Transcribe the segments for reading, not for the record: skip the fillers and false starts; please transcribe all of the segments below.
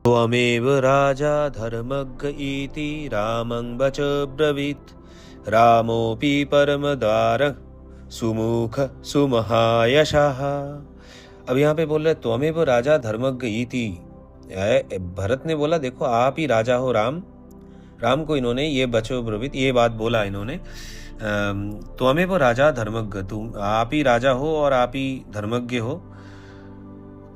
त्वमेव राजा धर्मज्ञ इति रामं वच ब्रवीत्। रामोऽपि परमदारः सुमुख सुमहायशः। अब यहाँ पे बोल रहे त्वमेव राजा धर्मज्ञ इति। भरत ने बोला देखो आप ही राजा हो राम। राम को इन्होंने ये बचो ब्रवीत ये बात बोला इन्होंने। त्वमेव राजा धर्मज्ञ, तुम आप ही राजा हो और आप ही धर्मज्ञ हो।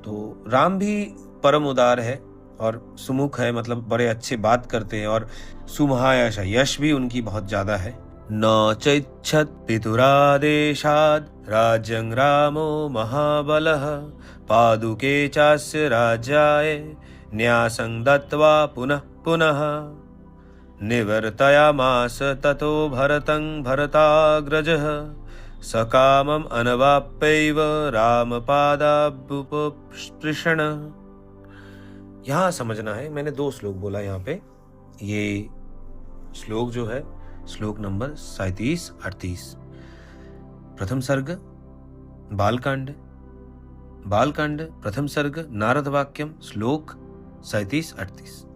तो राम भी परम उदार है और सुमुख है, मतलब बड़े अच्छे बात करते हैं, और सुमहायश यश भी उनकी बहुत ज्यादा है। न चैच्छत् पितुरादेशाद् राज्यं रामो महाबलः पादुके चास्य राज्याय न्यासं दत्त्वा पुनः पुनः निवर्तयामास ततो भरतं भरताग्रजः सकामम् अनवाप्यैव रामपादाभ्युपस्पृशन्। यहाँ समझना है, मैंने 2 श्लोक बोला यहाँ पे। ये श्लोक जो है श्लोक नंबर 37-38, प्रथम सर्ग बालकांड प्रथम सर्ग नारद वाक्यम श्लोक 37-38।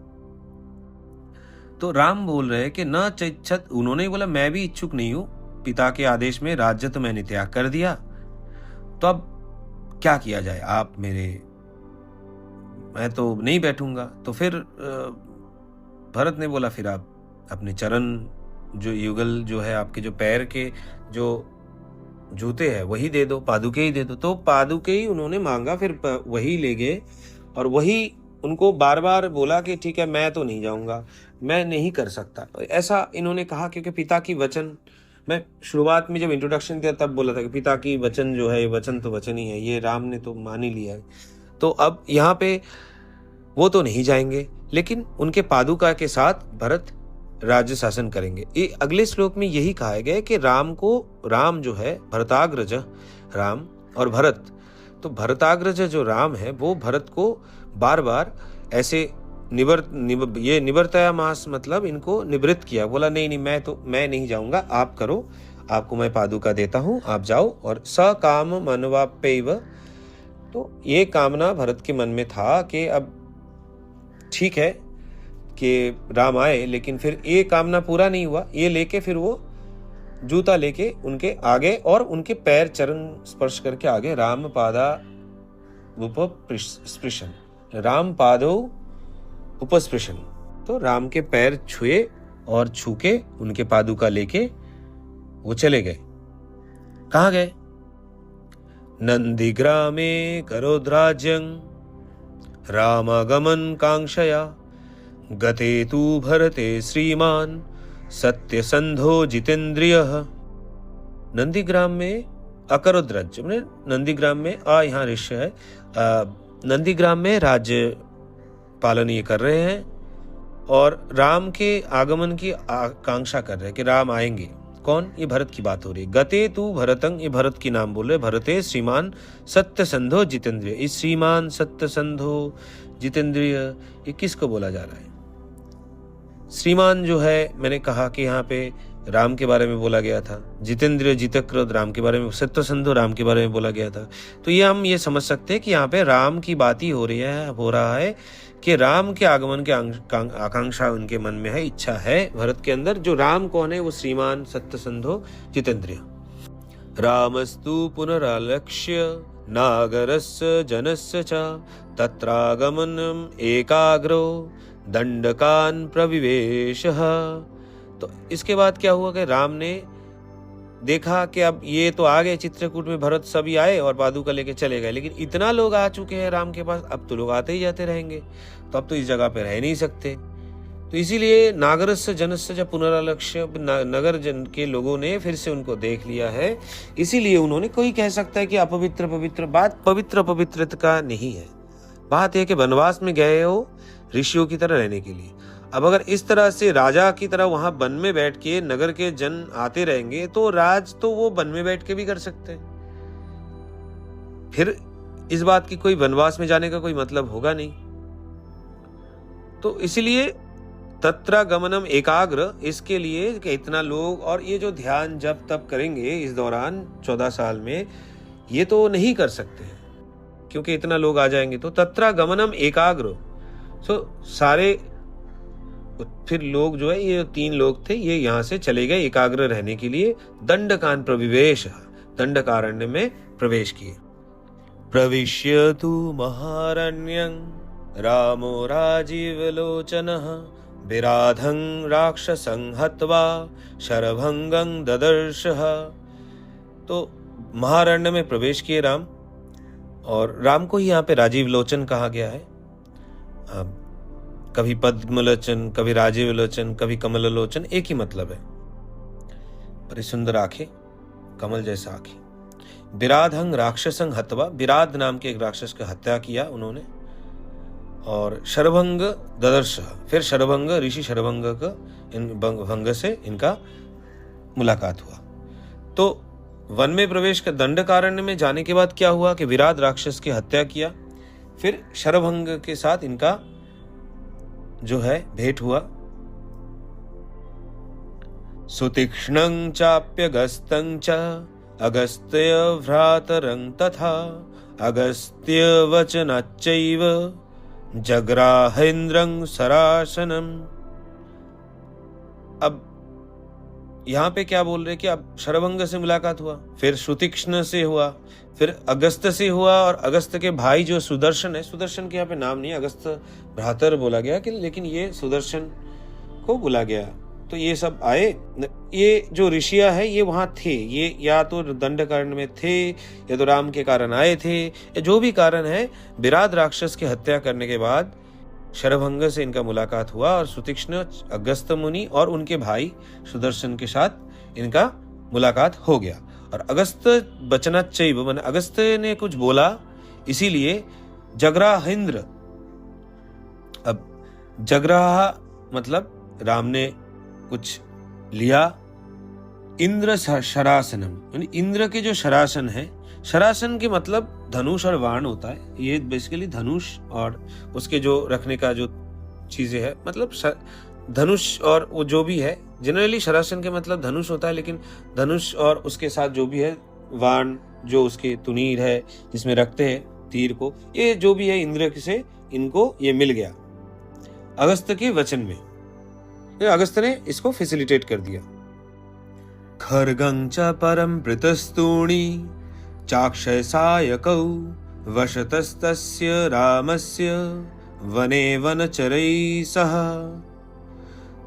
तो राम बोल रहे हैं कि न चैच्छत, उन्होंने बोला मैं भी इच्छुक नहीं हूं, पिता के आदेश में राज्य तो मैंने त्याग कर दिया, तो अब क्या किया जाए, आप मैं तो नहीं बैठूंगा। तो फिर भरत ने बोला फिर आप अपने चरण जो युगल जो है आपके जो पैर के जो जूते हैं वही दे दो, पादुके ही दे दो। तो पादुके ही उन्होंने मांगा, फिर वही ले गए और वही उनको बार बार बोला कि ठीक है मैं तो नहीं जाऊंगा, मैं नहीं कर सकता, ऐसा इन्होंने कहा। क्योंकि पिता की वचन, मैं शुरुआत में जब इंट्रोडक्शन किया तब बोला था कि पिता की वचन जो है वचन तो वचन ही है, ये राम ने तो मान ही लिया है। तो अब यहाँ पे वो तो नहीं जाएंगे, लेकिन उनके पादुका के साथ भरत राज्य शासन करेंगे। ये अगले श्लोक में यही कहा गया कि राम जो है भरताग्रज राम और भरत, तो भरताग्रज जो राम है वो भरत को बार बार ऐसे ये निवर्तयामास, मतलब इनको निवृत्त किया। बोला नहीं मैं नहीं जाऊंगा, आप करो, आपको मैं पादुका देता हूं, आप जाओ। और सकाम मनवाप्यैव, तो ये कामना भरत के मन में था कि अब ठीक है कि राम आए, लेकिन फिर ये कामना पूरा नहीं हुआ। ये लेके फिर वो जूता लेके उनके आगे और उनके पैर चरण स्पर्श करके आगे राम पादा उपस्पृशन, राम पादो उपस्पृशन, तो राम के पैर छुए और छू के उनके पादुका लेके वो चले गए। कहाँ गए? नंदीग्रामे करोद्राज्यं रामागमन कांक्षया गते तु भरते श्रीमान सत्यसंधो जितेंद्रियः। नंदीग्राम में अकरोद्राज्य, नंदीग्राम में यहाँ ऋष्य है, नंदीग्राम में राज्य पालन ये कर रहे हैं और राम के आगमन की आकांक्षा कर रहे हैं कि राम आएंगे। कौन? ये भरत की बात हो रही है। गते तु भरतं, ये भरत की नाम बोल रहे, भरते श्रीमान सत्यसंधो जितेंद्रिय। इस श्रीमान सत्यसंधो जितेंद्रिय ये किसको बोला जा रहा है? श्रीमान जो है, मैंने कहा कि यहाँ पे राम के बारे में बोला गया था, जितेंद्रिय जितक्रोध राम के बारे में, सत्यसंधो राम के बारे में बोला गया था। तो ये हम ये समझ सकते हैं कि यहाँ पे राम की बात ही हो रहा है कि राम के आगमन की आकांक्षा उनके मन में है, इच्छा है भरत के अंदर। जो राम कौन है? वो श्रीमान सत्यसंधो जितेंद्रिय। रामस्तु पुनरालक्ष्य नागरस्य जनस्य च तत्रागमनम् एकाग्रो दंडकान प्रविवेशः। तो इसके बाद क्या हुआ कि राम ने देखा कि अब ये तो आ गए चित्रकूट में, भरत सभी आए और पादुका लेके चले गए, लेकिन इतना लोग आ चुके हैं राम के पास, अब तो लोग आते ही जाते रहेंगे, तो अब तो इस जगह पे रह नहीं सकते। तो इसीलिए नागरस्य जनस्य जब पुनरालक्ष्य, नगर जन के लोगों ने फिर से उनको देख लिया है, इसीलिए उन्होंने, कोई कह सकता है कि अपवित्र बात पवित्रता का नहीं है। बात है कि वनवास में गए हो ऋषियों की तरह रहने के लिए। अब अगर इस तरह से राजा की तरह वहां वन में बैठ के नगर के जन आते रहेंगे तो राज तो वो वन में बैठ के भी कर सकते हैं, फिर इस बात की कोई वनवास में जाने का कोई मतलब होगा नहीं। तो इसलिए तत्र गमनम एकाग्र, इसके लिए कि इतना लोग, और ये जो ध्यान जब तब करेंगे इस दौरान 14 साल में, ये तो नहीं कर सकते हैं क्योंकि इतना लोग आ जाएंगे। तो तत्र गमनम एकाग्र, सारे फिर लोग जो है, ये 3 लोग थे, ये यहाँ से चले गए एकाग्र रहने के लिए। दंडकान प्रविवेश, दंडकारण्य में प्रवेश किए। प्रविश्य तु महारण्यं रामो राजीवलोचनः विराधं राक्षसं हत्वा शरभंगं ददर्शः। तो महारण्य में प्रवेश किए राम, और राम को ही यहाँ पे राजीव लोचन कहा गया है। कभी पद्मलोचन, कभी राजीव लोचन, कभी कमल लोचन, एक ही मतलब है। बड़ी सुंदर आंखें, कमल जैसा आंखें। विराधं राक्षसं हत्वा, विराध नाम के एक राक्षस की हत्या किया उन्होंने। और शरभंग ददर्श, फिर शरभंग, ऋषि शरभंग का भंग से इनका मुलाकात हुआ। तो वन में प्रवेश कर दंडकारण्य में जाने के बाद क्या हुआ कि विराट राक्षस की हत्या किया, फिर शरभंग के साथ इनका जो है भेंट हुआ। सुतीक्ष्णं चाप्यगस्तं च अगस्त्य भ्रातरं तथा अगस्त्य वचनाच्चैव जग्राहेन्द्रं सरासनम। अब यहाँ पे क्या बोल रहे कि अब शरभंग से मुलाकात हुआ, फिर सुतीक्ष्ण से हुआ, फिर अगस्त से हुआ, और अगस्त के भाई जो सुदर्शन है, सुदर्शन के यहाँ पे नाम नहीं, अगस्त भ्रातर बोला गया कि, लेकिन ये सुदर्शन को बोला गया। तो ये सब आए, ये जो ऋषियां है ये वहां थे, ये या तो दंडकारण्य में थे, या तो राम के कारण आए थे, या जो भी कारण है, विराट राक्षस की हत्या करने के बाद शरभंग से इनका मुलाकात हुआ, और सुतीक्ष्ण अगस्त मुनि और उनके भाई सुदर्शन के साथ इनका मुलाकात हो गया। और अगस्त बचनाच्चैव, माने अगस्त ने कुछ बोला, इसीलिए जग्राहेन्द्र। अब जग्राह मतलब राम ने कुछ लिया। इंद्र शरासनम, यानी इंद्र के जो शरासन है, शरासन के मतलब धनुष और बाण होता है। ये बेसिकली धनुष और उसके जो रखने का जो चीजें है, मतलब धनुष और वो जो भी है, जनरली शरासन के मतलब धनुष होता है, लेकिन धनुष और उसके साथ जो भी है बाण, जो उसके तुनीर है जिसमें रखते हैं तीर को, ये जो भी है इंद्र से इनको ये मिल गया अगस्त के वचन में। अगस्त ने इसको फैसिलिटेट कर दिया। खर्गं च परम प्रतस्तूणी चाक्षयसायकौ वशतस्तस्य रामस्य वने वनचरैः सह।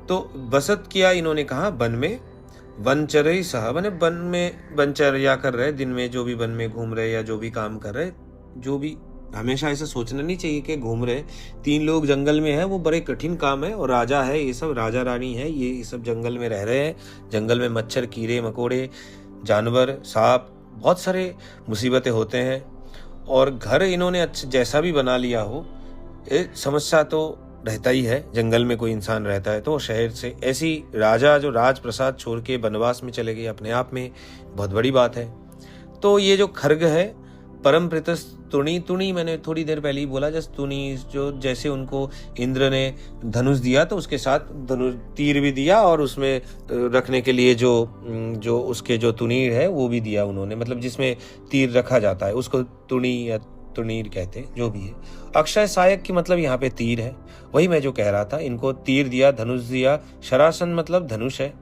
तो बसत किया इन्होंने कहा वन में, वनचरैः सह, माने वन में वनचर्या कर रहे, दिन में जो भी वन में घूम रहे या जो भी काम कर रहे, जो भी, हमेशा ऐसा सोचना नहीं चाहिए कि घूम रहे। 3 लोग जंगल में है, वो बड़े कठिन काम है, और राजा है, ये सब राजा रानी है, ये सब जंगल में रह रहे हैं। जंगल में मच्छर, कीड़े मकोड़े, जानवर, सांप, बहुत सारे मुसीबतें होते हैं। और घर इन्होंने अच्छा जैसा भी बना लिया हो, समस्या तो रहता ही है। जंगल में कोई इंसान रहता है तो शहर से, ऐसी राजा जो राजप्रसाद छोड़ के वनवास में चले गए, अपने आप में बहुत बड़ी बात है। तो ये जो खर्ग है, परम प्रतस तुणी, तुणी मैंने थोड़ी देर पहले ही बोला, जैसे तुणी, जो जैसे उनको इंद्र ने धनुष दिया तो उसके साथ धनुष तीर भी दिया, और उसमें रखने के लिए जो उसके जो तुनीर है वो भी दिया उन्होंने, मतलब जिसमें तीर रखा जाता है उसको तुणी या तुनीर कहते हैं, जो भी है। अक्षय सहायक की मतलब यहाँ पे तीर है, वही मैं जो कह रहा था, इनको तीर दिया, धनुष दिया। शरासन मतलब धनुष है,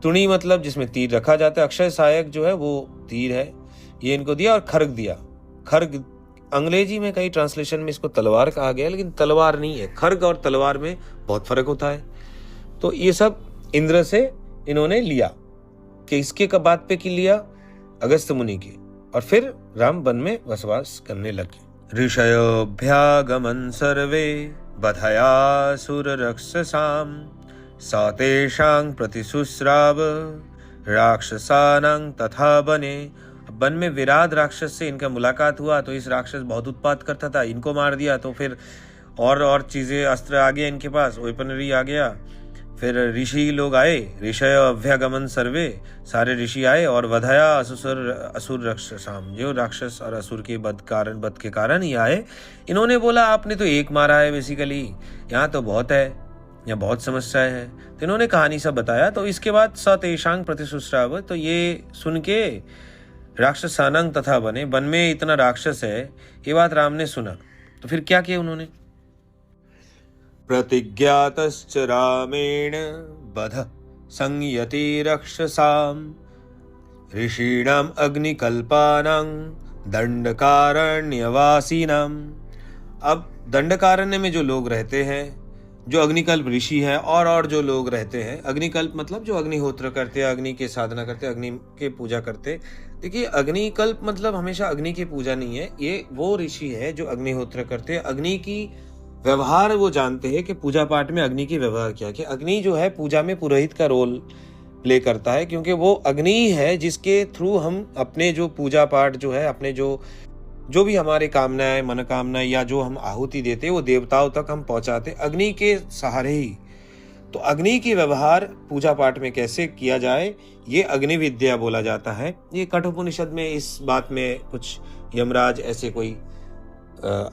तुणी मतलब जिसमें तीर रखा जाता है, अक्षय सहायक जो है वो तीर है, ये इनको दिया। और खर्ग दिया, खर्ग अंग्रेजी में कई ट्रांसलेशन में इसको तलवार कहा गया, लेकिन तलवार नहीं है, खर्ग और तलवार में बहुत फर्क होता है। तो ये सब इंद्र से इन्होंने लिया, कि इसके का बात पे की लिया अगस्त मुनि के, और फिर राम वन में बसवास करने लगे। ऋषयोऽभ्यागमन् सर्वे बधयासुर रक्षसाम सा तेषां प्रतिशुश्राव राक्षसानां तथा बने। वन में विराट राक्षस से इनका मुलाकात हुआ, तो इस राक्षस बहुत उत्पात करता था, इनको मार दिया, तो फिर और चीजें, अस्त्र आ गया इनके पास, वेपनरी आ गया। फिर ऋषि लोग आए, ऋषय अभ्यागमन सर्वे, सारे ऋषि आए, और वधया असुर राक्षसाम, जो राक्षस और असुर के बद के कारण ही आए। इन्होंने बोला आपने तो एक मारा है, बेसिकली यहाँ तो बहुत है, यहाँ बहुत समस्याएं हैं। तो इन्होंने कहानी सब बताया। तो इसके बाद सतेषांग प्रतिशुश्राव, तो ये सुन के राक्षसानंग तथा बने, वन में इतना राक्षस है, ये बात राम ने सुना। तो फिर क्या किया उन्होंने, प्रतिज्ञातश्च रामेण बध संयति रक्षसाम् ऋषीणाम् अग्निकल्पानां दंडकारण्यवासीनाम्। अब दंडकारण्य में जो लोग रहते हैं, जो अग्निकल्प ऋषि है और जो लोग रहते हैं, अग्निकल्प मतलब जो अग्निहोत्र करते हैं, अग्नि के साधना करते, अग्नि के पूजा करते। देखिए, अग्निकल्प मतलब हमेशा अग्नि की पूजा नहीं है, ये वो ऋषि है जो अग्निहोत्र करते हैं, अग्नि की व्यवहार वो जानते हैं कि पूजा पाठ में अग्नि की व्यवहार क्या, कि अग्नि जो है पूजा में पुरोहित का रोल प्ले करता है, क्योंकि वो अग्नि है जिसके थ्रू हम अपने जो पूजा पाठ जो है, अपने जो भी हमारे कामनाएं, मनोकामनाएं या जो हम आहुति देते हैं वो देवताओं तक हम पहुंचाते अग्नि के सहारे ही। तो अग्नि की व्यवहार पूजा पाठ में कैसे किया जाए, ये अग्नि विद्या बोला जाता है। ये कठोपनिषद में इस बात में कुछ यमराज ऐसे कोई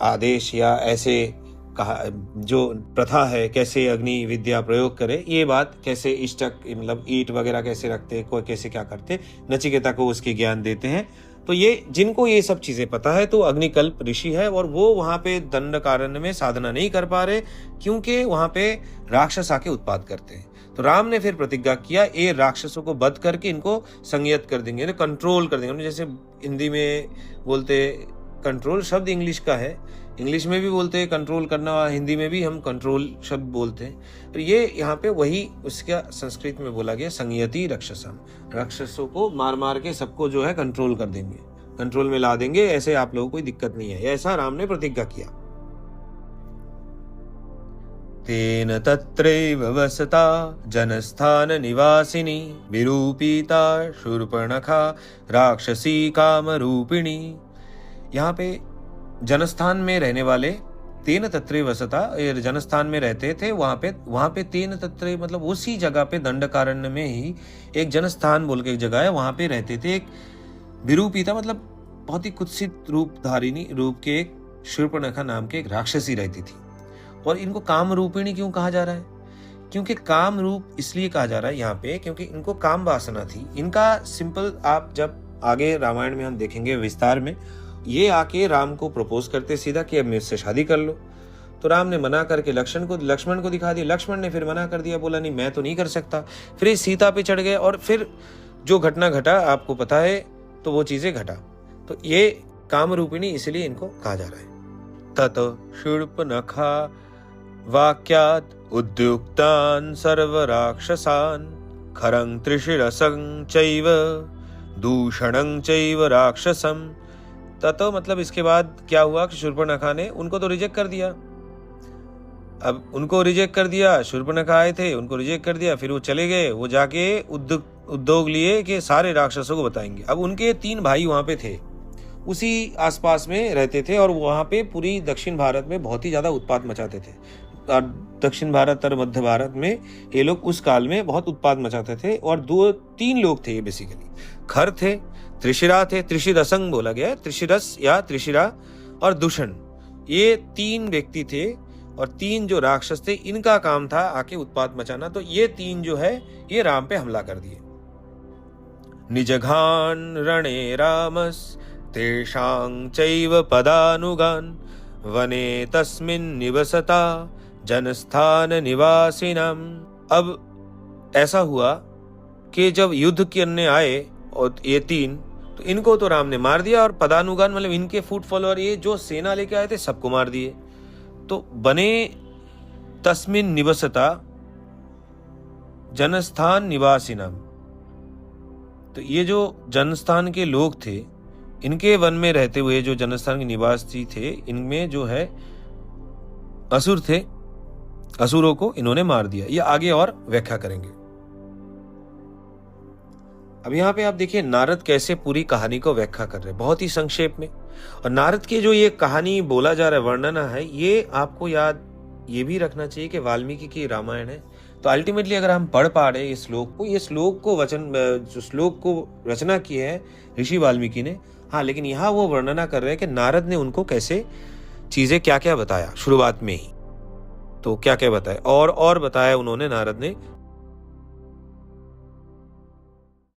आदेश या ऐसे कहा जो प्रथा है कैसे अग्नि विद्या प्रयोग करे, ये बात कैसे इष्टक मतलब ईट वगैरह कैसे रखते, कोई कैसे क्या करते, नचिकेता को उसके ज्ञान देते हैं। तो ये जिनको ये सब चीजें पता है तो अग्निकल्प ऋषि है, और वो वहां पे दंडकारण्य में साधना नहीं कर पा रहे क्योंकि वहां पे राक्षस आके उत्पात करते हैं। तो राम ने फिर प्रतिज्ञा किया, ये राक्षसों को वध करके इनको संयत कर देंगे, कंट्रोल कर देंगे। जैसे हिंदी में बोलते कंट्रोल शब्द इंग्लिश का है, इंग्लिश में भी बोलते हैं कंट्रोल करना, हिंदी में भी हम कंट्रोल शब्द बोलते हैं। तो ये यहाँ पे वही उसका संस्कृत में बोला गया, संयति रक्षसम, राक्षसों को मार मार के सबको जो है कंट्रोल कर देंगे, कंट्रोल में ला देंगे, ऐसे आप लोगों को कोई दिक्कत नहीं है, ऐसा राम ने प्रतिज्ञा किया। तेन तत्रैव वसता जनस्थान निवासिनी विरूपिता शूर्पणखा राक्षसी कामरूपिणी। यहाँ पे जनस्थान में रहने वाले, तेन तत्रे वसता, जनस्थान में रहते थे, वहां पे तेन तत्रे मतलब उसी जगह पे दंडकारण्य में ही एक जनस्थान बोल के एक जगह है, वहां पे रहते थे एक विरूपिता मतलब बहुत ही कुत्सित रूपधारिणी रूप के एक शूर्पणखा नाम के एक राक्षसी रहती थी। और इनको काम रूपिणी क्यों कहा जा रहा है? क्योंकि काम रूप इसलिए कहा जा रहा है यहाँ पे क्योंकि इनको काम वासना थी। इनका सिंपल, आप जब आगे रामायण में हम देखेंगे विस्तार में, ये आके राम को प्रपोज करते सीधा कि अब मुझसे शादी कर लो। तो राम ने मना करके लक्ष्मण को दिखा दिया, लक्ष्मण ने फिर मना कर दिया, बोला नहीं मैं तो नहीं कर सकता। फिर ये सीता पे चढ़ गए और फिर जो घटना घटा आपको पता है, तो वो चीजें घटा। तो ये काम रूपिणी इसलिए इनको कहा जा रहा है। तत शूर्पणखा वाक्यात् उद्युक्तान् सर्व राक्षसान् खरं त्रिशिरसं चैव दूषणं चैव राक्षसम्। ततो मतलब इसके बाद क्या हुआ कि शूर्पणखा ने उनको तो रिजेक्ट कर दिया। अब उनको रिजेक्ट कर दिया, शूर्पणखा आए थे, उनको रिजेक्ट कर दिया, फिर वो चले गए, वो जाके उद्योग लिए कि सारे राक्षसों को बताएंगे। अब उनके 3 भाई वहां पे थे, उसी आसपास में रहते थे, और वहां पे पूरी दक्षिण भारत में बहुत ही ज्यादा उत्पात मचाते थे। और दक्षिण भारत और मध्य भारत में ये लोग उस काल में बहुत उत्पात मचाते थे। और 2-3 लोग थे ये बेसिकली, खर थे, त्रिशिरा थे, त्रिशिरसंग बोला गया है, त्रिशिरस या त्रिशिरा और दूषण, ये 3 व्यक्ति थे। और 3 जो राक्षस थे, इनका काम था आके उत्पात मचाना। तो ये 3 जो है ये राम पे हमला कर दिए। निजघान रणे रामस तेषां चैव पदानुगान वने तस्मिन् निवसता जनस्थान निवासिनाम। अब ऐसा हुआ कि जब युद्ध करने आए और ये 3, तो इनको तो राम ने मार दिया, और पदानुगान मतलब इनके फुट फॉलोअर, ये जो सेना लेके आए थे सबको मार दिए। तो बने तस्मिन निवसता जनस्थान निवासिनाम। तो ये जो जनस्थान के लोग थे, इनके वन में रहते हुए जो जनस्थान के निवासी थे, इनमें जो है असुर थे, असुरों को इन्होंने मार दिया। ये आगे और व्याख्या करेंगे। अब यहाँ पे आप देखिए नारद कैसे पूरी कहानी को व्याख्या कर रहे हैं, बहुत ही संक्षेप में। और नारद की जो ये कहानी बोला जा रहा है, वर्णना है, ये आपको याद ये भी रखना चाहिए कि वाल्मीकि की रामायण है। तो अल्टीमेटली अगर हम पढ़ पा रहे हैं इस श्लोक को जो श्लोक को रचना की है ऋषि वाल्मीकि ने, हाँ, लेकिन यहाँ वो वर्णना कर रहे हैं कि नारद ने उनको कैसे चीजें क्या क्या बताया शुरुआत में ही। तो क्या क्या बताया और बताया उन्होंने नारद ने